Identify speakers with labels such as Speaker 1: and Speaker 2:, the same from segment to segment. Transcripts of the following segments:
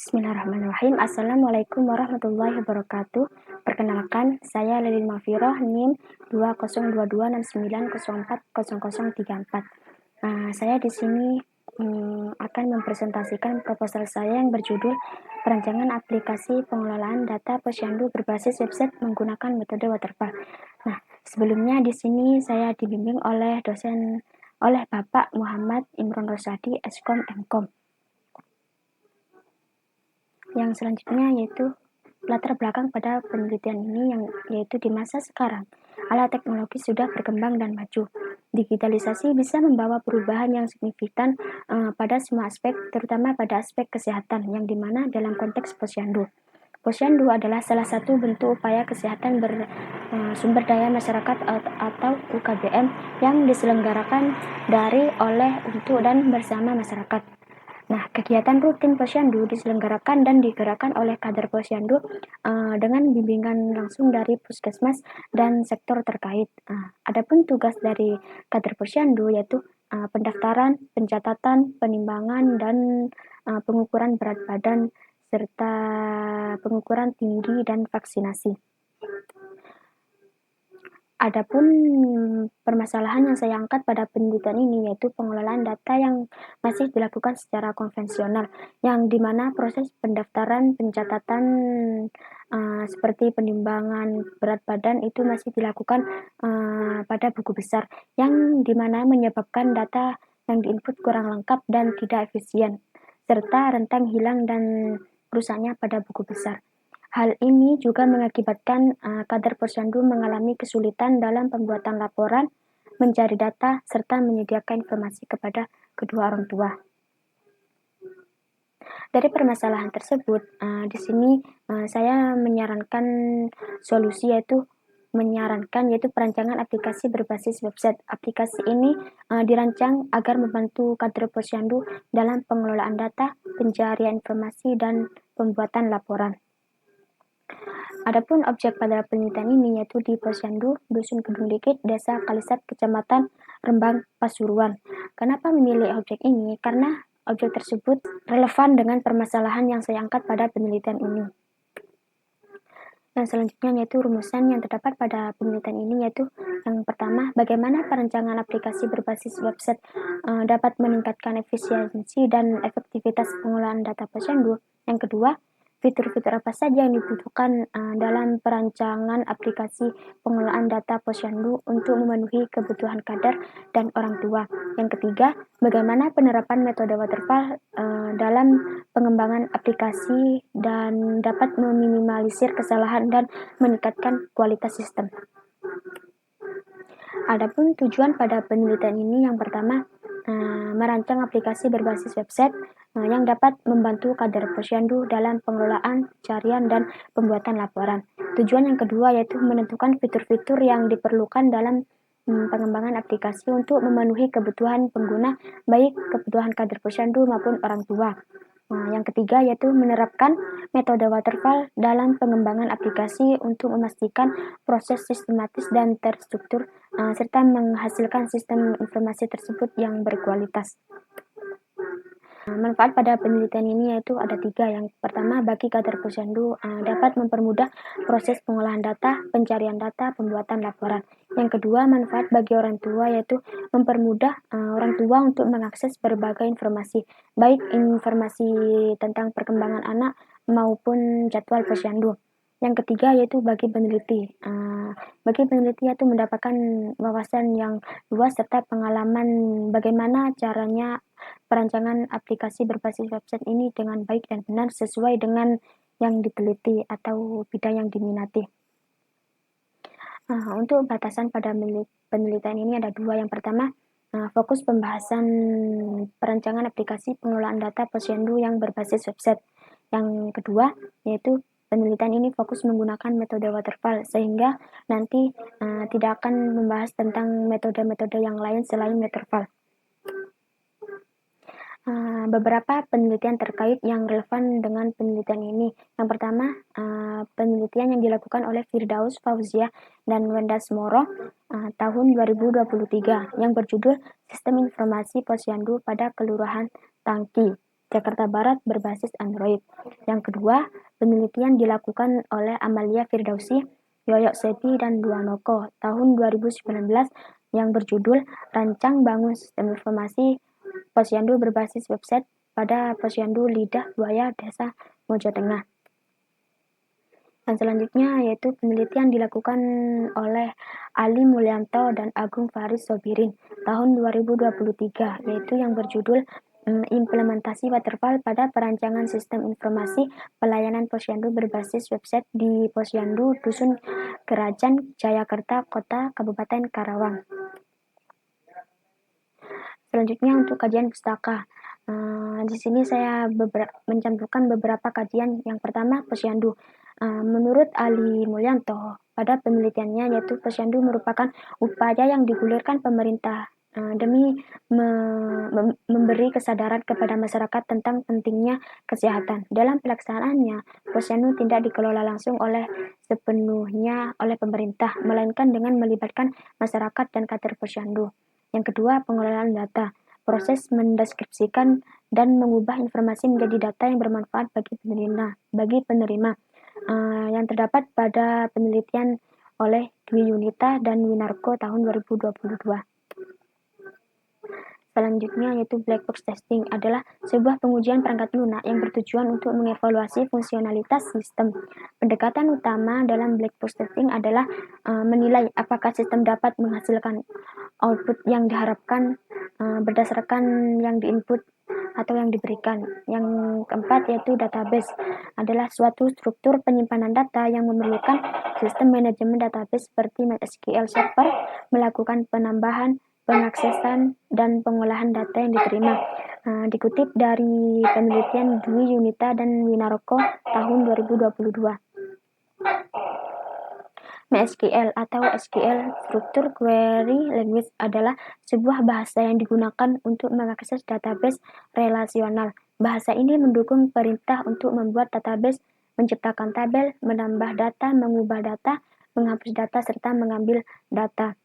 Speaker 1: Bismillahirrahmanirrahim. Assalamualaikum warahmatullahi wabarakatuh. Perkenalkan, saya Lilin Mafiroh, NIM 202269040034. Saya di sini akan mempresentasikan proposal saya yang berjudul Perancangan Aplikasi Pengelolaan Data Posyandu berbasis website menggunakan metode waterfall. Sebelumnya di sini saya dibimbing oleh Bapak Muhammad Imron Rosadi, Eskom Mkom. Yang selanjutnya yaitu latar belakang pada penelitian ini, yaitu di masa sekarang alat teknologi sudah berkembang dan maju. Digitalisasi bisa membawa perubahan yang signifikan pada semua aspek, terutama pada aspek kesehatan, yang dimana dalam konteks posyandu. Posyandu adalah salah satu bentuk upaya kesehatan bersumber daya masyarakat atau UKBM yang diselenggarakan oleh, untuk, dan bersama masyarakat. Kegiatan rutin posyandu diselenggarakan dan digerakkan oleh kader posyandu dengan bimbingan langsung dari puskesmas dan sektor terkait. Adapun tugas dari kader posyandu yaitu pendaftaran, pencatatan, penimbangan, dan pengukuran berat badan serta pengukuran tinggi dan vaksinasi. Adapun permasalahan yang saya angkat pada penelitian ini yaitu pengelolaan data yang masih dilakukan secara konvensional, yang dimana proses pendaftaran, pencatatan seperti penimbangan berat badan itu masih dilakukan pada buku besar, yang dimana menyebabkan data yang diinput kurang lengkap dan tidak efisien, serta rentan hilang dan rusaknya pada buku besar. Hal ini juga mengakibatkan kader posyandu mengalami kesulitan dalam pembuatan laporan, mencari data, serta menyediakan informasi kepada kedua orang tua. Dari permasalahan tersebut, di sini saya menyarankan solusi yaitu perancangan aplikasi berbasis website. Aplikasi ini dirancang agar membantu kader posyandu dalam pengelolaan data, pencarian informasi, dan pembuatan laporan. Adapun objek pada penelitian ini yaitu di Posyandu, Dusun Kedung Dikit, Desa Kalisat, Kecamatan Rembang, Pasuruan. Kenapa memilih objek ini? Karena objek tersebut relevan dengan permasalahan yang saya angkat pada penelitian ini. Yang selanjutnya yaitu rumusan yang terdapat pada penelitian ini, yaitu yang pertama, bagaimana perancangan aplikasi berbasis website dapat meningkatkan efisiensi dan efektivitas pengelolaan data posyandu. Yang kedua, fitur-fitur apa saja yang dibutuhkan dalam perancangan aplikasi pengelolaan data posyandu untuk memenuhi kebutuhan kader dan orang tua. Yang ketiga, bagaimana penerapan metode waterfall dalam pengembangan aplikasi dan dapat meminimalisir kesalahan dan meningkatkan kualitas sistem. Adapun tujuan pada penelitian ini, yang pertama, merancang aplikasi berbasis website yang dapat membantu kader posyandu dalam pengelolaan, pencarian, dan pembuatan laporan. Tujuan yang kedua yaitu menentukan fitur-fitur yang diperlukan dalam pengembangan aplikasi untuk memenuhi kebutuhan pengguna, baik kebutuhan kader posyandu maupun orang tua. Yang ketiga yaitu menerapkan metode waterfall dalam pengembangan aplikasi untuk memastikan proses sistematis dan terstruktur serta menghasilkan sistem informasi tersebut yang berkualitas. Manfaat pada penelitian ini yaitu ada 3. Yang pertama, bagi kader posyandu dapat mempermudah proses pengolahan data, pencarian data, pembuatan laporan. Yang kedua, manfaat bagi orang tua yaitu mempermudah orang tua untuk mengakses berbagai informasi, baik informasi tentang perkembangan anak maupun jadwal posyandu. Yang ketiga yaitu bagi peneliti. Bagi peneliti yaitu mendapatkan wawasan yang luas serta pengalaman bagaimana caranya perancangan aplikasi berbasis website ini dengan baik dan benar sesuai dengan yang diteliti atau bidang yang diminati. Untuk batasan pada penelitian ini ada 2. Yang pertama, fokus pembahasan perancangan aplikasi pengelolaan data posyandu yang berbasis website. Yang kedua, yaitu penelitian ini fokus menggunakan metode waterfall, sehingga nanti tidak akan membahas tentang metode-metode yang lain selain waterfall. Beberapa penelitian terkait yang relevan dengan penelitian ini. Yang pertama, penelitian yang dilakukan oleh Firdaus Fauziah dan Wendas Moro tahun 2023 yang berjudul Sistem Informasi Posyandu pada Kelurahan Tangki. Jakarta Barat berbasis Android. Yang kedua, penelitian dilakukan oleh Amalia Firdausi, Yoyok Seti, dan Duanoko tahun 2019 yang berjudul Rancang Bangun Sistem Informasi Posyandu berbasis website pada Posyandu Lidah Buaya Desa Mojo Tengah. Dan selanjutnya yaitu penelitian dilakukan oleh Ali Mulyanto dan Agung Faris Sobirin tahun 2023, yaitu yang berjudul implementasi waterfall pada perancangan sistem informasi pelayanan Posyandu berbasis website di Posyandu Dusun Kerajaan Jayakarta Kota Kabupaten Karawang. Selanjutnya untuk kajian pustaka. Di sini saya mencantumkan beberapa kajian. Yang pertama, Posyandu. Menurut Ali Mulyanto, pada penelitiannya yaitu Posyandu merupakan upaya yang digulirkan pemerintah demi memberi kesadaran kepada masyarakat tentang pentingnya kesehatan. Dalam pelaksanaannya, Posyandu tidak dikelola langsung sepenuhnya oleh pemerintah, melainkan dengan melibatkan masyarakat dan kader Posyandu. Yang kedua, pengelolaan data. Proses mendeskripsikan dan mengubah informasi menjadi data yang bermanfaat bagi penerima yang terdapat pada penelitian oleh Dwi Yunita dan Winarko tahun 2022. Selanjutnya yaitu black box testing adalah sebuah pengujian perangkat lunak yang bertujuan untuk mengevaluasi fungsionalitas sistem. Pendekatan utama dalam black box testing adalah menilai apakah sistem dapat menghasilkan output yang diharapkan berdasarkan yang diinput atau yang diberikan. Yang keempat yaitu database adalah suatu struktur penyimpanan data yang memerlukan sistem manajemen database seperti MySQL Server melakukan penambahan, pengaksesan, dan pengolahan data yang diterima. Dikutip dari penelitian Dwi Yunita dan Winarko tahun 2022. MySQL atau SQL Structured Query Language adalah sebuah bahasa yang digunakan untuk mengakses database relasional. Bahasa ini mendukung perintah untuk membuat database, menciptakan tabel, menambah data, mengubah data, menghapus data, serta mengambil data.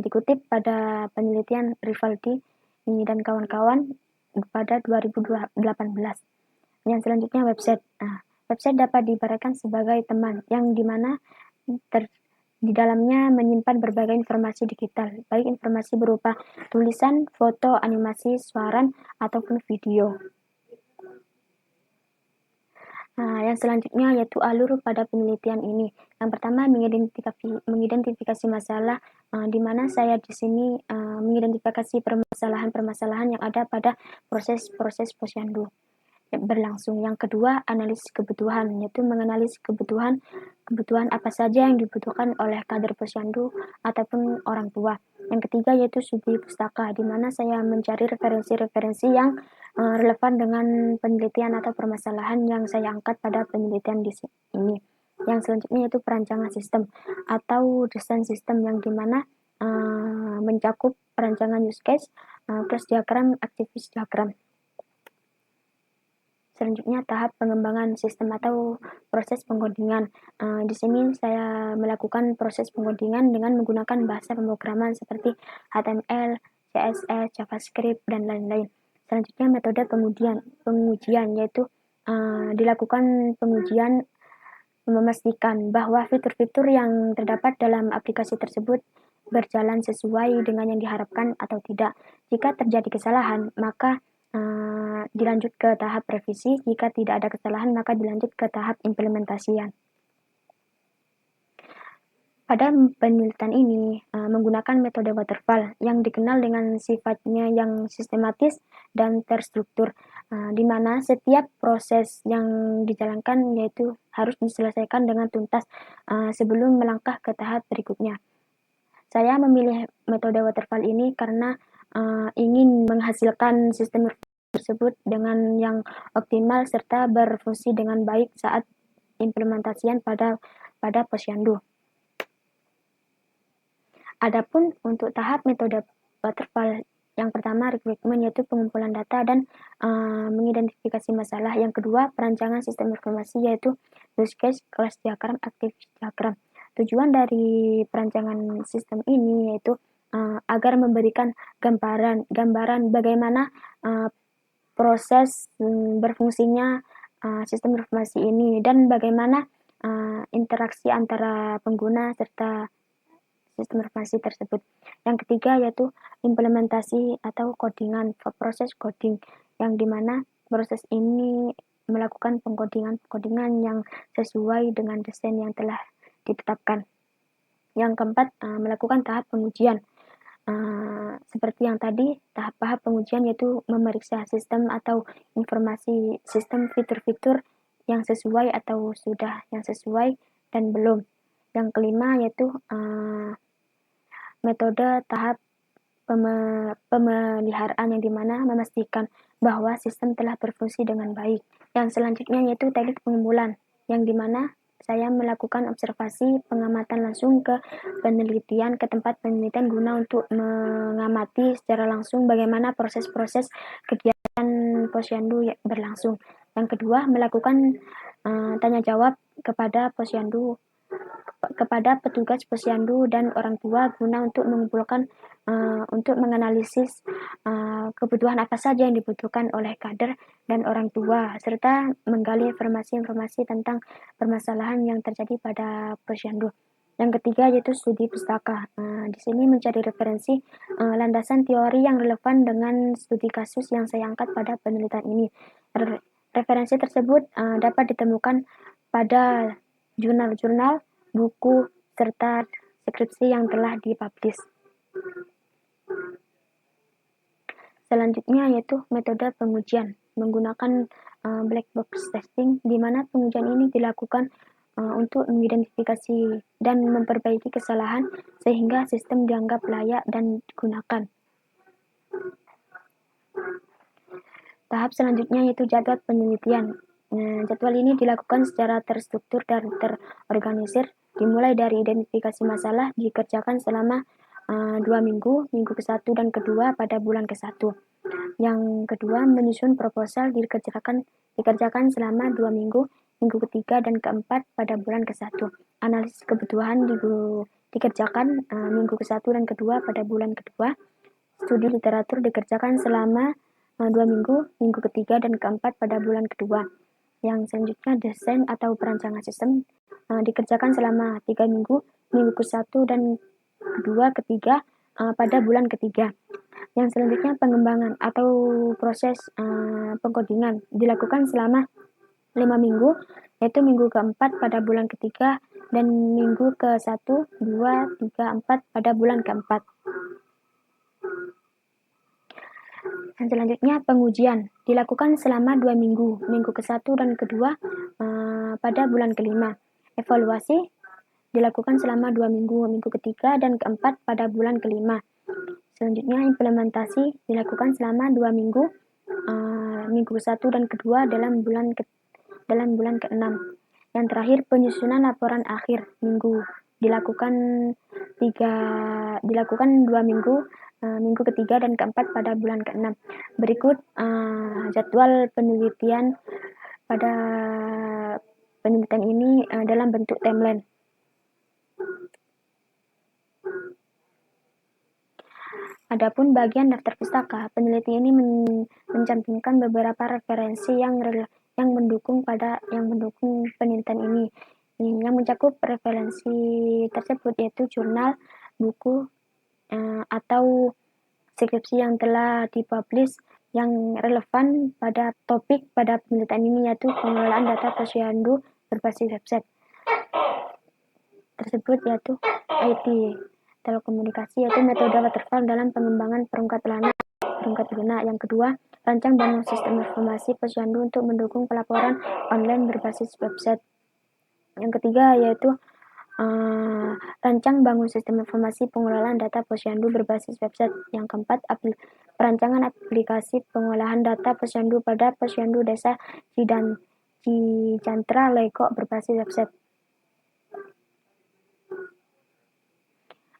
Speaker 1: Dikutip pada penelitian Rivaldi dan kawan-kawan pada 2018. Yang selanjutnya website. Website dapat diibaratkan sebagai teman yang dimana di dalamnya menyimpan berbagai informasi digital, baik informasi berupa tulisan, foto, animasi, suara, ataupun video. Yang selanjutnya yaitu alur pada penelitian ini. Yang pertama mengidentifikasi masalah, di mana saya di sini mengidentifikasi permasalahan-permasalahan yang ada pada proses-proses posyandu berlangsung. Yang kedua, analisis kebutuhan, yaitu menganalisis kebutuhan apa saja yang dibutuhkan oleh kader posyandu ataupun orang tua. Yang ketiga yaitu studi pustaka, di mana saya mencari referensi-referensi yang relevan dengan penelitian atau permasalahan yang saya angkat pada penelitian di sini. Yang selanjutnya yaitu perancangan sistem atau desain sistem, yang dimana mencakup perancangan use case, class diagram, activity diagram. Selanjutnya tahap pengembangan sistem atau proses pengodingan. Di sini saya melakukan proses pengodingan dengan menggunakan bahasa pemrograman seperti HTML, CSS, JavaScript, dan lain-lain. Selanjutnya metode pengujian yaitu dilakukan pengujian memastikan bahwa fitur-fitur yang terdapat dalam aplikasi tersebut berjalan sesuai dengan yang diharapkan atau tidak. Jika terjadi kesalahan, maka dilanjut ke tahap revisi. Jika tidak ada kesalahan, maka dilanjut ke tahap implementasian. Pada penelitian ini menggunakan metode waterfall yang dikenal dengan sifatnya yang sistematis dan terstruktur, di mana setiap proses yang dijalankan yaitu harus diselesaikan dengan tuntas sebelum melangkah ke tahap berikutnya. Saya memilih metode waterfall ini karena ingin menghasilkan sistem tersebut dengan yang optimal serta berfungsi dengan baik saat implementasian pada posyandu. Adapun untuk tahap metode waterfall, yang pertama requirement yaitu pengumpulan data dan mengidentifikasi masalah. Yang kedua perancangan sistem informasi yaitu use case, class diagram, activity diagram. Tujuan dari perancangan sistem ini yaitu agar memberikan gambaran bagaimana proses berfungsinya sistem informasi ini dan bagaimana interaksi antara pengguna serta sistem informasi tersebut. Yang ketiga yaitu implementasi atau codingan, proses coding, yang dimana proses ini melakukan pengkodingan yang sesuai dengan desain yang telah ditetapkan. Yang keempat, melakukan tahap pengujian. Seperti yang tadi, tahap pengujian yaitu memeriksa sistem atau informasi sistem fitur-fitur yang sesuai atau sudah yang sesuai dan belum. Yang kelima yaitu metode tahap pemeliharaan, yang dimana memastikan bahwa sistem telah berfungsi dengan baik. Yang selanjutnya yaitu teknik pengumpulan, yang dimana saya melakukan observasi pengamatan langsung ke penelitian, ke tempat penelitian guna untuk mengamati secara langsung bagaimana proses-proses kegiatan posyandu berlangsung. Yang kedua, melakukan tanya jawab kepada posyandu, kepada petugas posyandu dan orang tua guna untuk mengumpulkan untuk menganalisis kebutuhan apa saja yang dibutuhkan oleh kader dan orang tua, serta menggali informasi-informasi tentang permasalahan yang terjadi pada posyandu. Yang ketiga yaitu studi pustaka. Di sini mencari referensi landasan teori yang relevan dengan studi kasus yang saya angkat pada penelitian ini. Referensi tersebut dapat ditemukan pada jurnal-jurnal, buku, serta skripsi yang telah dipublish. Selanjutnya yaitu metode pengujian menggunakan black box testing, di mana pengujian ini dilakukan untuk mengidentifikasi dan memperbaiki kesalahan sehingga sistem dianggap layak dan digunakan. Tahap selanjutnya yaitu jadwal penelitian. Jadwal ini dilakukan secara terstruktur dan terorganisir, dimulai dari identifikasi masalah, dikerjakan selama 2 minggu, minggu ke-1 dan ke-2 pada bulan ke-1. Yang kedua, menyusun proposal, dikerjakan selama 2 minggu, minggu ke-3 dan ke-4 pada bulan ke-1. Analisis kebutuhan dikerjakan minggu ke-1 dan ke-2 pada bulan ke-2. Studi literatur dikerjakan selama 2 minggu, minggu ke-3 dan ke-4 pada bulan ke-2. Yang selanjutnya, desain atau perancangan sistem dikerjakan selama 3 minggu, minggu ke-1 dan ke-2, ke-3 pada bulan ke-3. Yang selanjutnya, pengembangan atau proses pengkodingan dilakukan selama 5 minggu, yaitu minggu ke-4 pada bulan ke-3 dan minggu ke-1, 2, 3, 4 pada bulan ke-4. Yang selanjutnya, pengujian dilakukan selama 2 minggu, minggu ke-1 dan ke-2 pada bulan ke-5. Evaluasi dilakukan selama 2 minggu, minggu ke-3 dan ke-4 pada bulan ke-5. Selanjutnya, implementasi dilakukan selama 2 minggu, minggu ke-1 dan ke-2 dalam bulan ke-6. Yang terakhir, penyusunan laporan akhir minggu dilakukan 2 minggu, minggu ke-3 dan ke-4 pada bulan ke-6. Berikut jadwal penelitian pada penelitian ini dalam bentuk timeline. Adapun bagian daftar pustaka, peneliti ini mencantumkan beberapa referensi yang mendukung penelitian ini. Yang mencakup referensi tersebut yaitu jurnal, buku, atau skripsi yang telah dipublish yang relevan pada topik pada penelitian ini, yaitu pengelolaan data posyandu berbasis website tersebut, yaitu IT telekomunikasi, yaitu metode waterfall dalam pengembangan perangkat lunak. Yang kedua, rancang bangun sistem informasi posyandu untuk mendukung pelaporan online berbasis website. Yang ketiga yaitu rancang bangun sistem informasi pengelolaan data posyandu berbasis website. Yang keempat, perancangan aplikasi pengolahan data posyandu pada posyandu desa Cijantra Legok berbasis website.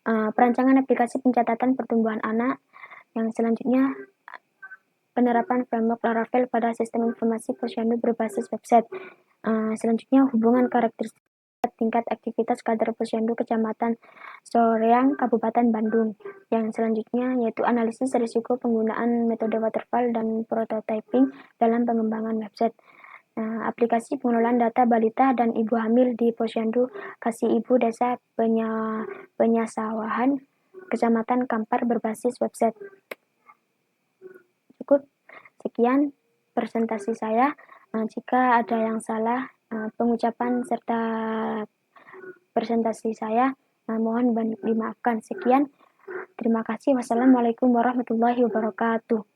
Speaker 1: Perancangan aplikasi pencatatan pertumbuhan anak. Yang selanjutnya, penerapan framework Laravel pada sistem informasi posyandu berbasis website. Selanjutnya, hubungan karakteristik tingkat aktivitas kader Posyandu Kecamatan Soreang, Kabupaten Bandung. Yang selanjutnya yaitu analisis risiko penggunaan metode waterfall dan prototyping dalam pengembangan website. Aplikasi pengelolaan data balita dan ibu hamil di Posyandu Kasih Ibu Desa Penyasawahan, Kecamatan Kampar berbasis website. Cukup sekian presentasi saya. Jika ada yang salah pengucapan serta presentasi saya, mohon dimaafkan. Sekian, terima kasih. Wassalamualaikum warahmatullahi wabarakatuh.